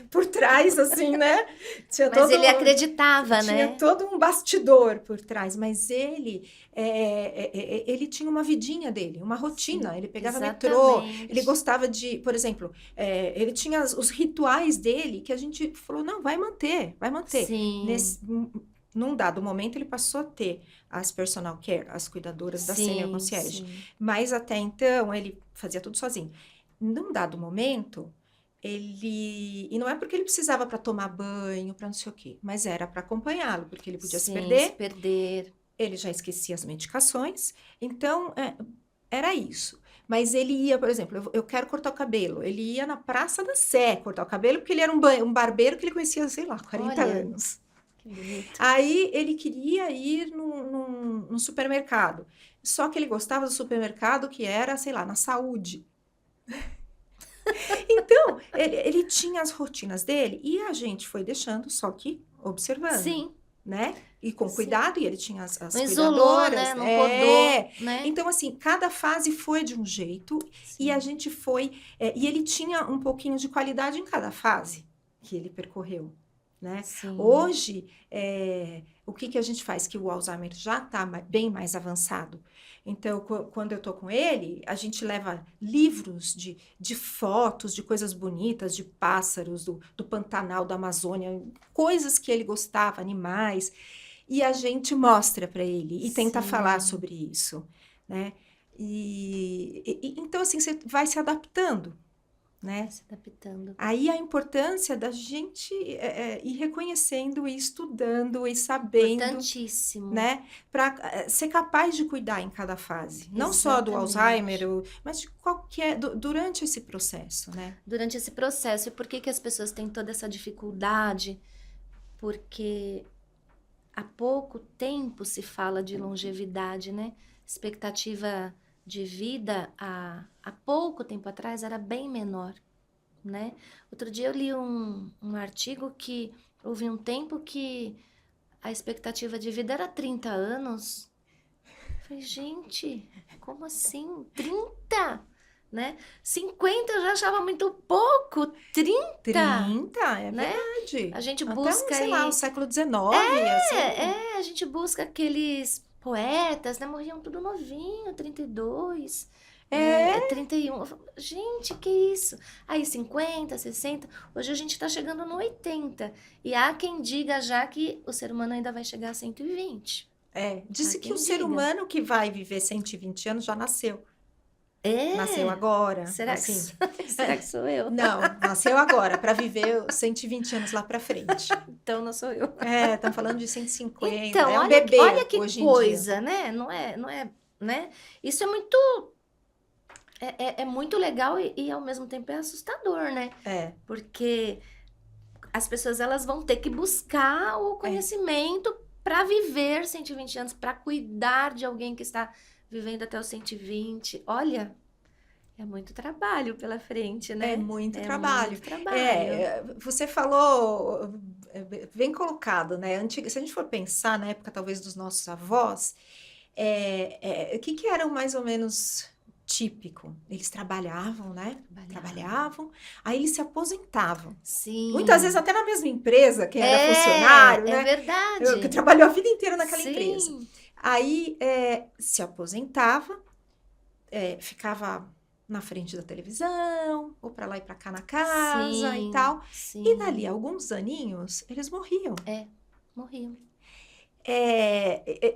por trás, assim, né? Tinha Mas ele acreditava, tinha né? todo um bastidor por trás, mas ele tinha uma vidinha dele, uma rotina. Sim, Ele pegava metrô, ele exatamente. gostava de, por exemplo, ele tinha os rituais dele que a gente falou, não, vai manter, vai manter. Sim, Num dado momento, ele passou a ter as personal care, as cuidadoras da senior sim, concierge. sim. Mas até então, ele fazia tudo sozinho. Num dado momento, ele... E não é porque ele precisava para tomar banho, para não sei o quê, mas era para acompanhá-lo, porque ele podia se Sim, se perder, perder. ele já esquecia as medicações, então era isso. Mas ele ia, por exemplo, eu quero cortar o cabelo. Ele ia na Praça da Sé cortar o cabelo, porque ele era um barbeiro que ele conhecia, sei lá, 40 Olha, anos. que bonito. Aí ele queria ir num supermercado. Só que ele gostava do supermercado que era, sei lá, na saúde. Então, ele tinha as rotinas dele e a gente foi deixando, só que observando, Sim, né? E com sim. cuidado, e ele tinha as Não isolou, cuidadoras. né? Não podou, né? Então, assim, cada fase foi de um jeito e a Sim, gente foi. E ele tinha um pouquinho de qualidade em cada fase que ele percorreu, né? sim. Hoje, o que a gente faz? Que o Alzheimer já está bem mais avançado. Então, quando eu estou com ele, a gente leva livros de fotos, de coisas bonitas, de pássaros, do Pantanal, da Amazônia, coisas que ele gostava, animais, e a gente mostra para ele e tenta falar Sim, sobre isso, né? Então, assim, você vai se adaptando, vai né? se adaptando. Aí a importância da gente ir reconhecendo e estudando e sabendo, Importantíssimo. né, para ser capaz de cuidar em cada fase, não só do Alzheimer, Exatamente. mas de qualquer, durante esse processo, né? Durante esse processo. E por que que as pessoas têm toda essa dificuldade? Porque há pouco tempo se fala de longevidade, né? Expectativa de vida há pouco tempo atrás era bem menor, né? Outro dia eu li um artigo que houve um tempo que a expectativa de vida era 30 anos. Eu falei, gente, como assim? 30? Né? 50 eu já achava muito pouco, 30, 30, é né? verdade. A gente Até, busca sei lá, o aí. século XIX, assim. A gente busca aqueles poetas, né? Morriam tudo novinho, 32, É, 31. Eu falo, gente, que isso? Aí 50, 60. Hoje a gente tá chegando no 80. E há quem diga já que o ser humano ainda vai chegar a 120. Há disse que o quem ser diga. humano que vai viver 120 anos já nasceu. Nasceu É? agora, Será que, assim. será que sou eu? Não, nasceu agora, para viver os 120 anos lá para frente. Então não sou eu. Estamos falando de 150, Então, é um olha bebê que hoje em dia. coisa, né? Não é, né? Isso é muito, é muito legal e ao mesmo tempo é assustador, né? É, Porque as pessoas elas vão ter que buscar o é, conhecimento para viver 120 anos, para cuidar de alguém que está vivendo até os 120. Olha, é muito trabalho pela frente, é né? muito É trabalho. muito trabalho. Você falou, bem colocado, né? Se a gente for pensar na época, talvez, dos nossos avós, o que era o mais ou menos típico? Eles trabalhavam, né? Trabalhava. Trabalhavam, aí eles se aposentavam. Muitas vezes Sim. até na mesma empresa, quem era funcionário, É né? Que verdade. trabalhou a vida inteira naquela empresa. Sim. Aí se aposentava, ficava na frente da televisão, ou para lá e para cá na casa e Sim, tal. E dali a sim. alguns aninhos, eles morriam. Morriam.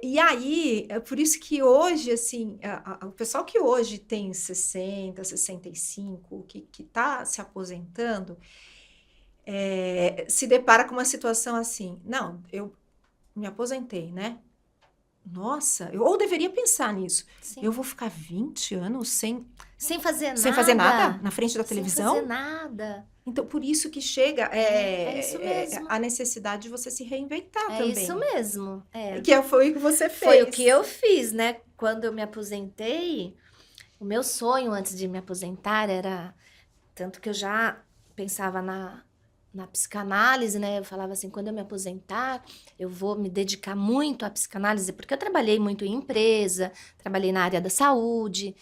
E aí, é por isso que hoje, assim, o pessoal que hoje tem 60, 65, que está se aposentando, se depara com uma situação assim, não, eu me aposentei, né? Nossa, ou deveria pensar nisso. Eu Sim. vou ficar 20 anos Sem fazer sem fazer nada nada. na frente da Sem fazer televisão? nada. Então, por isso que chega É isso mesmo. a necessidade de você se reinventar É isso também. mesmo. Foi o que você Foi o que fez. eu fiz, né? Quando eu me aposentei, o meu sonho antes de me aposentar era. Tanto que eu já pensava na psicanálise, né? Eu falava assim: quando eu me aposentar, eu vou me dedicar muito à psicanálise, porque eu trabalhei muito em empresa, trabalhei na área da saúde.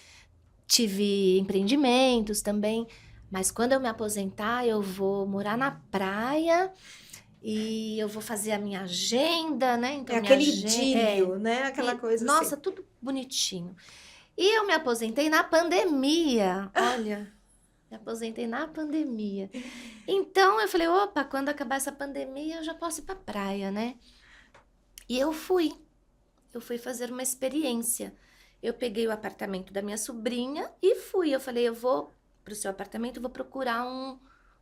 tive empreendimentos também, mas quando eu me aposentar, eu vou morar na praia e eu vou fazer a minha agenda, né? Então, É minha aquele agenda. idílio, né? Aquela coisa Nossa, assim. tudo bonitinho. E eu me aposentei na pandemia. Olha, me aposentei na pandemia. Então eu falei, opa, quando acabar essa pandemia, eu já posso ir pra praia, né? E eu fui. Eu fui fazer uma experiência. Eu peguei o apartamento da minha sobrinha e fui. Eu falei, eu vou pro seu apartamento, eu vou procurar um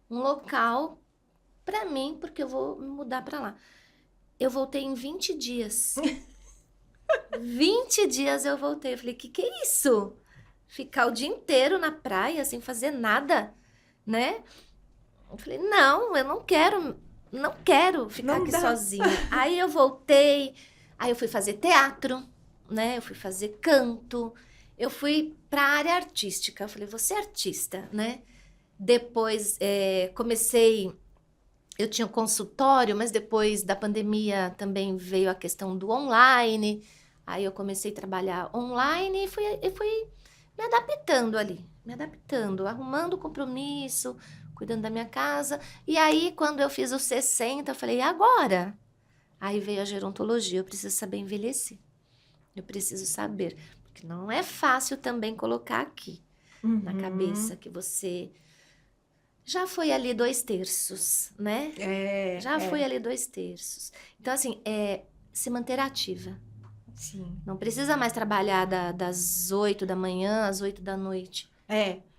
local pra mim, porque eu vou me mudar pra lá. Eu voltei em 20 dias. 20 dias eu voltei. Eu falei, que é isso? Ficar o dia inteiro na praia sem fazer nada, né? Eu falei, não, eu não quero ficar Não aqui dá. sozinha. Aí eu voltei, aí eu fui fazer teatro, né? Eu fui fazer canto, eu fui para a área artística. Eu falei, vou ser artista, né? Depois comecei, eu tinha um consultório, mas depois da pandemia também veio a questão do online. Aí eu comecei a trabalhar online e fui me adaptando ali, me adaptando, arrumando compromisso, cuidando da minha casa. E aí, quando eu fiz os 60, eu falei, e agora? Aí veio a gerontologia, eu preciso saber envelhecer. Eu preciso saber, porque não é fácil também colocar aqui na cabeça que você já foi ali 2/3, né? Já foi ali 2/3. Então, assim, se manter ativa. Sim. Não precisa mais trabalhar das 8 da manhã às 8 da noite,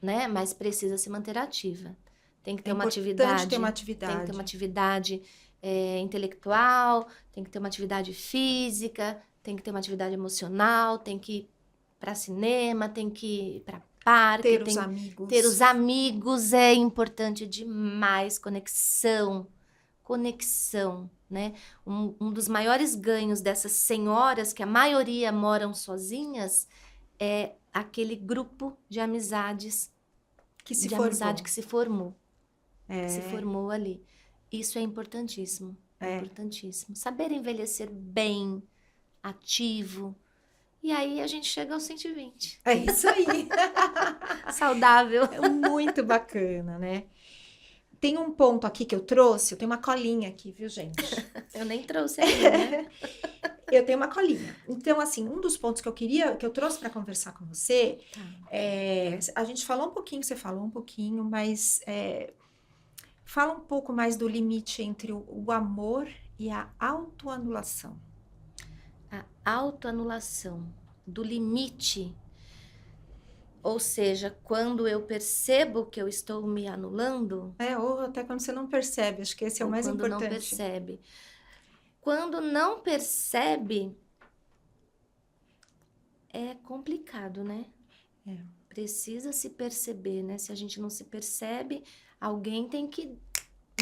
né? Mas precisa se manter ativa. Tem que ter uma Importante ter uma atividade. Tem que ter uma atividade. atividade intelectual, tem que ter uma atividade física, tem que ter uma atividade emocional, tem que ir para cinema, tem que ir para parque, Ter os tem amigos. ter os amigos é importante demais, conexão, né? Um dos maiores ganhos dessas senhoras, que a maioria moram sozinhas, é aquele grupo de amizades, Que se de formou. amizade que se formou. Que se formou ali. Isso é importantíssimo. É importantíssimo. Saber envelhecer bem, ativo. E aí a gente chega aos 120. É isso aí. Saudável. É muito bacana, né? Tem um ponto aqui que eu trouxe, eu tenho uma colinha aqui, viu, gente? Eu nem trouxe ainda, né? Eu tenho uma colinha. Então, assim, um dos pontos que eu trouxe para conversar com você, a gente falou um pouquinho, você falou um pouquinho, mas fala um pouco mais do limite entre o amor e a autoanulação. A autoanulação do limite, ou seja, quando eu percebo que eu estou me anulando, Ou até quando você não percebe, acho que esse é o ou mais quando importante. não percebe. Quando não percebe, é complicado, né? Precisa se perceber, né? Se a gente não se percebe, alguém tem que,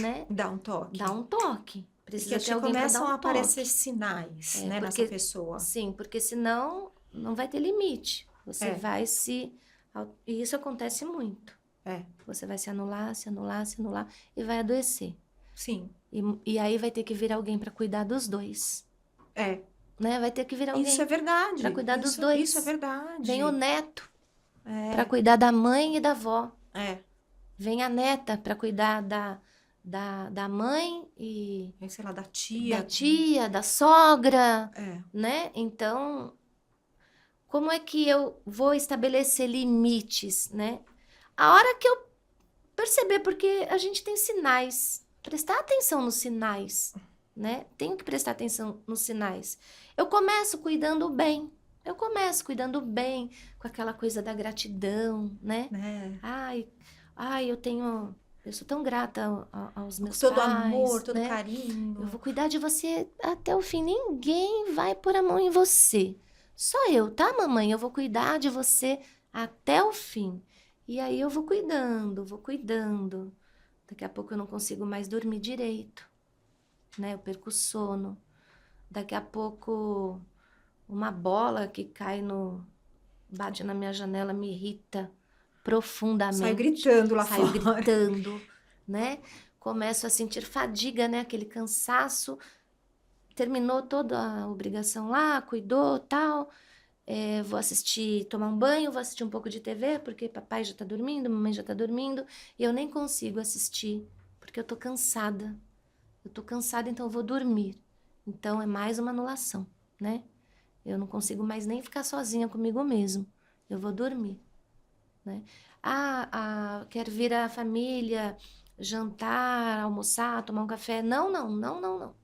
né? Dá um toque. Dar um toque. Precisa Porque ter alguém para começam dar um a aparecer toque. sinais, né, porque, nessa pessoa. Sim, porque senão não vai ter limite. Você vai se... E isso acontece muito. Você vai se anular, se anular, se anular e vai adoecer. Sim. E aí vai ter que vir alguém para cuidar dos dois. Né? Vai ter que vir alguém. Isso é verdade. Para cuidar dos dois. Isso é verdade. Vem o neto para cuidar da mãe e da avó. Vem a neta para cuidar da mãe e... sei lá, da tia. Da tia, da sogra. Né? Então, como é que eu vou estabelecer limites, né? A hora que eu perceber, porque a gente tem sinais. Prestar atenção nos sinais, né? Tenho que prestar atenção nos sinais. Eu começo cuidando bem. Com aquela coisa da gratidão, né? Eu sou tão grata aos meus pais. Todo amor, todo né? carinho. Eu vou cuidar de você até o fim. Ninguém vai pôr a mão em você. Só eu, tá, mamãe? Eu vou cuidar de você até o fim. E aí eu vou cuidando. Daqui a pouco eu não consigo mais dormir direito, né? Eu perco o sono. Daqui a pouco uma bola que bate na minha janela me irrita profundamente. Sai gritando lá fora. Saio gritando, né? Começo a sentir fadiga, né? Aquele cansaço. Terminou toda a obrigação lá, cuidou, tal. vou assistir, tomar um banho, vou assistir um pouco de TV, porque papai já tá dormindo, mamãe já tá dormindo, e eu nem consigo assistir, porque eu tô cansada. Eu tô cansada, então eu vou dormir. Então é mais uma anulação, né? Eu não consigo mais nem ficar sozinha comigo mesmo. Eu vou dormir, né? Quero vir a família, jantar, almoçar, tomar um café. Não, não, não, não, não.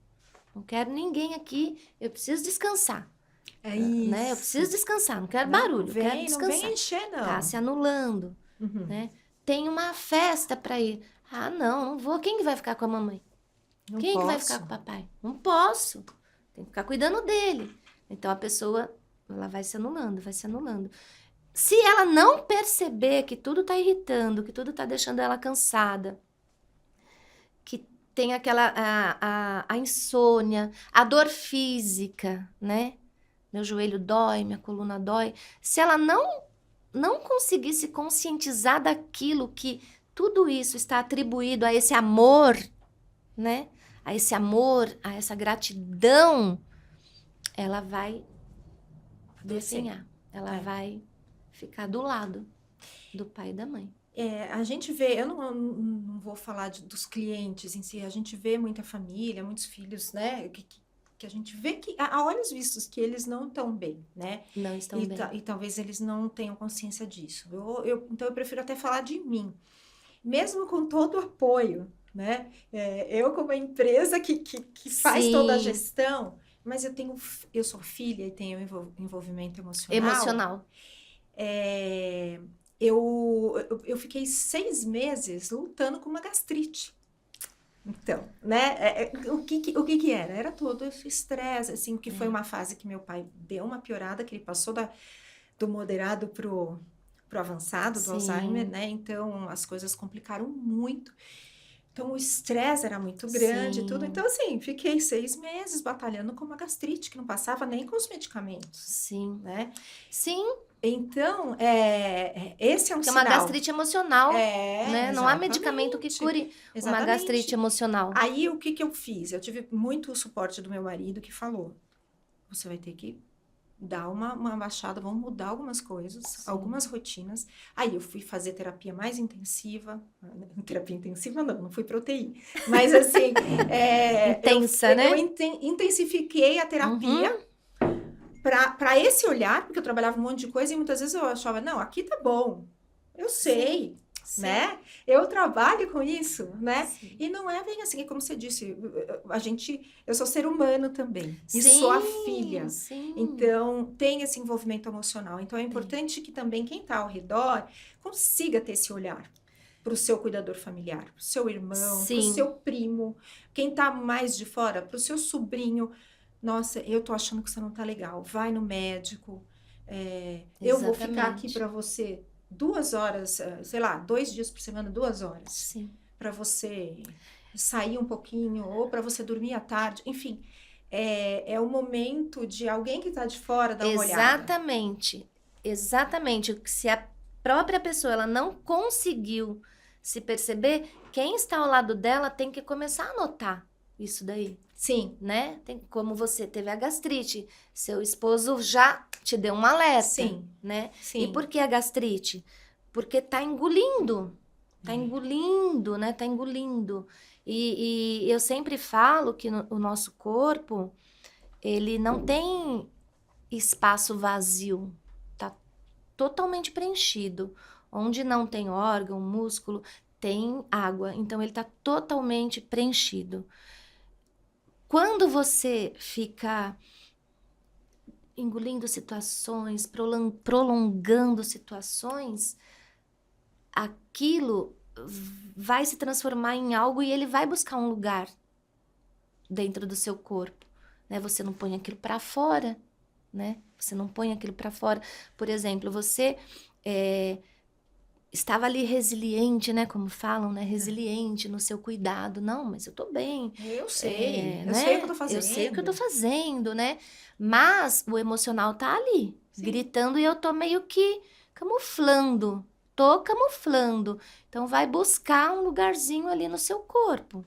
Não quero ninguém aqui. Eu preciso descansar. É Né? Eu isso. preciso descansar. Não quero Não barulho, vem, quero não descansar. vem encher, não. Tá se anulando, Uhum. né? Tem uma festa para ir. Ah, não, não vou. Quem que vai ficar com a mamãe? Não Quem que vai posso. ficar com o papai? Não posso. Tem que ficar cuidando dele. Então a pessoa, ela vai se anulando, vai se anulando. Se ela não perceber que tudo tá irritando, que tudo tá deixando ela cansada, que tem aquela a insônia, a dor física, né? Meu joelho dói, minha coluna dói. Se ela não conseguir se conscientizar daquilo que tudo isso está atribuído a esse amor, né? A esse amor, a essa gratidão, ela vai definhar. Ela vai ficar do lado do pai e da mãe. A gente vê, eu não vou falar dos clientes em si, a gente vê muita família, muitos filhos, né? Que a gente vê que, a olhos vistos, que eles não estão bem, né? Não estão bem. E talvez eles não tenham consciência disso. Então, eu prefiro até falar de mim. Mesmo com todo o apoio, né? Eu como a empresa que faz toda a gestão, mas eu sou filha e tenho envolvimento emocional. Eu fiquei 6 meses lutando com uma gastrite. Então, né? O que era? Era todo esse estresse, assim, que foi uma fase que meu pai deu uma piorada, que ele passou do moderado pro avançado, do Alzheimer, né? Então, as coisas complicaram muito. Então, o estresse era muito grande e tudo. Então, assim, fiquei 6 meses batalhando com uma gastrite, que não passava nem com os medicamentos. Sim. Né? Sim. Então, esse é um sinal. É uma gastrite emocional, né? Não há medicamento que cure uma gastrite emocional. Aí, o que eu fiz? Eu tive muito suporte do meu marido, que falou, você vai ter que dar uma baixada, vamos mudar algumas coisas, algumas rotinas. Aí, eu fui fazer terapia mais intensiva. Terapia intensiva, não fui para UTI. Mas, assim... Intensa, né? Eu intensifiquei a terapia... Para esse olhar, porque eu trabalhava um monte de coisa e muitas vezes eu achava, não, aqui tá bom, eu sei, né? Eu trabalho com isso, né? Sim. E não é bem assim, como você disse, eu sou ser humano também, e sou a filha, então tem esse envolvimento emocional, então é importante que também quem tá ao redor consiga ter esse olhar para o seu cuidador familiar, para o seu irmão, para o seu primo, quem tá mais de fora, para o seu sobrinho. Nossa, eu tô achando que você não tá legal. Vai no médico. Eu vou ficar aqui para você 2 horas, sei lá, 2 dias por semana, 2 horas. Sim. Para você sair um pouquinho, ou para você dormir à tarde. Enfim, é o momento de alguém que tá de fora dar uma olhada. Exatamente. Se a própria pessoa ela não conseguiu se perceber, quem está ao lado dela tem que começar a notar isso daí. Sim. Né? Como você teve a gastrite, seu esposo já te deu um alerta. Sim. Né? Sim. E por que a gastrite? Porque tá engolindo. Tá engolindo, né? Tá engolindo. E eu sempre falo que o nosso corpo, ele não tem espaço vazio. Tá totalmente preenchido. Onde não tem órgão, músculo, tem água. Então, ele tá totalmente preenchido. Quando você fica engolindo situações, prolongando situações, aquilo vai se transformar em algo e ele vai buscar um lugar dentro do seu corpo, né? Você não põe aquilo para fora, né? Você não põe aquilo para fora. Por exemplo, você estava ali resiliente, né? Como falam, né? Resiliente no seu cuidado. Não, mas eu tô bem. Eu sei. Eu né? sei o que eu tô fazendo. Eu sei o que eu tô fazendo, né? Mas o emocional tá ali, gritando, e eu tô meio que camuflando. Tô camuflando. Então, vai buscar um lugarzinho ali no seu corpo.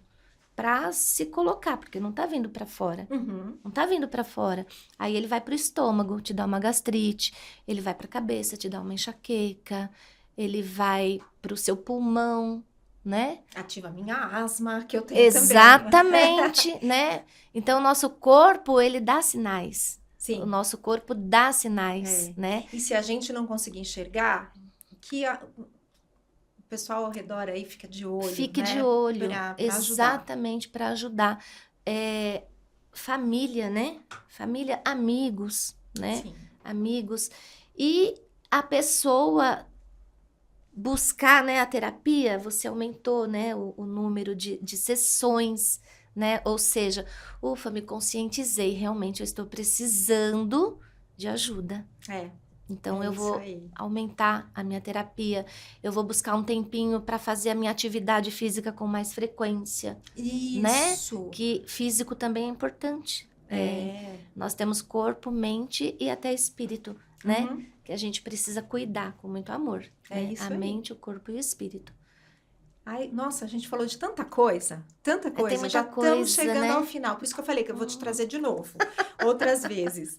para se colocar, porque não tá vindo para fora. Uhum. Não tá vindo para fora. Aí ele vai pro estômago, te dá uma gastrite, ele vai pra cabeça, te dá uma enxaqueca, ele vai pro seu pulmão, né? Ativa a minha asma, que eu tenho também. Exatamente, né? Então, o nosso corpo, ele dá sinais. Sim. O nosso corpo dá sinais, né? E se a gente não conseguir enxergar, que o pessoal ao redor aí fica de olho, Fique né? de olho, Pra ajudar. exatamente para ajudar. Família, né? Família, amigos, né? Sim. Amigos. E a pessoa buscar, né, a terapia, você aumentou, né, o número de sessões, né? Ou seja, ufa, me conscientizei, realmente eu estou precisando de ajuda. Então, eu isso vou aí. aumentar a minha terapia, eu vou buscar um tempinho para fazer a minha atividade física com mais frequência, né? Isso. Que físico também é importante. Nós temos corpo, mente e até espírito, né? Uhum. Que a gente precisa cuidar com muito amor. É né? isso A aí. mente, o corpo e o espírito. Ai, nossa, a gente falou de tanta coisa, tanta coisa. Tem muita Já coisa, estamos chegando né? ao final. Por isso que eu falei que eu vou te trazer de novo, outras vezes.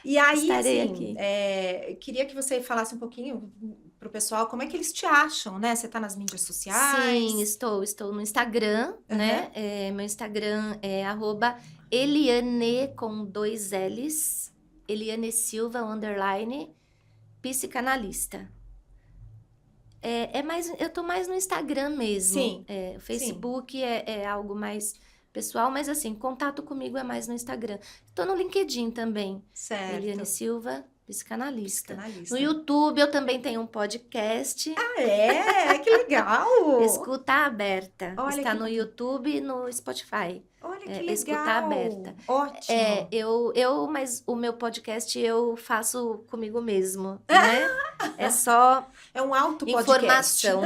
E aí, Estarei assim, aqui. queria que você falasse um pouquinho pro pessoal como é que eles te acham, né? Você tá nas mídias sociais? Sim, estou no Instagram, né? Meu Instagram é @Eliane com 2 L's, Eliane Silva, _ psicanalista. Eu tô mais no Instagram mesmo. Sim, O Facebook é algo mais pessoal, mas assim, contato comigo é mais no Instagram. Tô no LinkedIn também. certo. Eliane Silva, psicanalista. Psicanalista. No YouTube eu também tenho um podcast. Que legal! Escuta Aberta. Olha Está que no bacana. YouTube e no Spotify. Olha que legal! Escuta Aberta. Ótimo! Mas o meu podcast eu faço comigo mesmo, né? É só É um auto informação,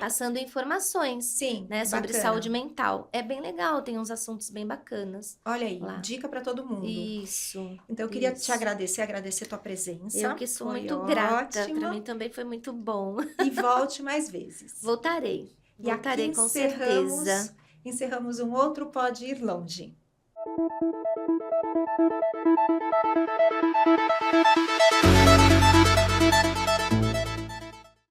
passando informações, Sim, né, sobre bacana. saúde mental. É bem legal, tem uns assuntos bem bacanas. Olha aí, lá. dica para todo mundo. Isso. Então, eu queria te agradecer tua presença. Eu que sou Foi muito grata. ótimo. Para mim também foi muito bom. E volte mais vezes. Voltarei. E Voltarei aqui com certeza. Encerramos um outro Pode Ir Longe.